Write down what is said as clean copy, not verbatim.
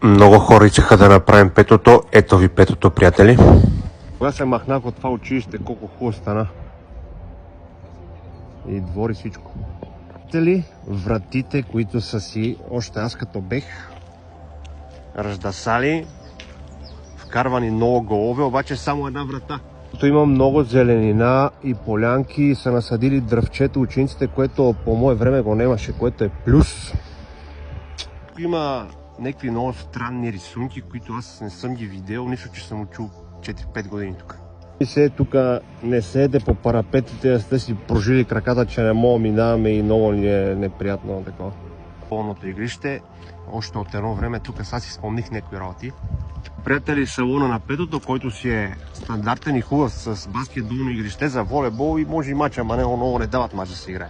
Много хора искаха да направим петото. Ето ви петото, приятели. Кога се махнах от това училище, колко хубаво стана. И двори всичко. Видите ли вратите, които са си, още аз като бех, раздасали, вкарвани много голове, обаче само една врата. Тук има много зеленина и полянки, са насадили дръвчета учениците, което по мое време го нямаше, което е плюс. Тук има някакви много странни рисунки, които аз не съм ги видел, нищо, че съм учил 4-5 години тук. И се тук не седете по парапетите, сте си прожили краката, че не мога минаваме и много ни е неприятно такова. Пълното игрище, още от едно време тук сега си спомних някои работи. Приятели, салона на петото, който си е стандартен и хубав с баскетболно игрище за волейбол и може и мача, ама много не дават мач да се играе.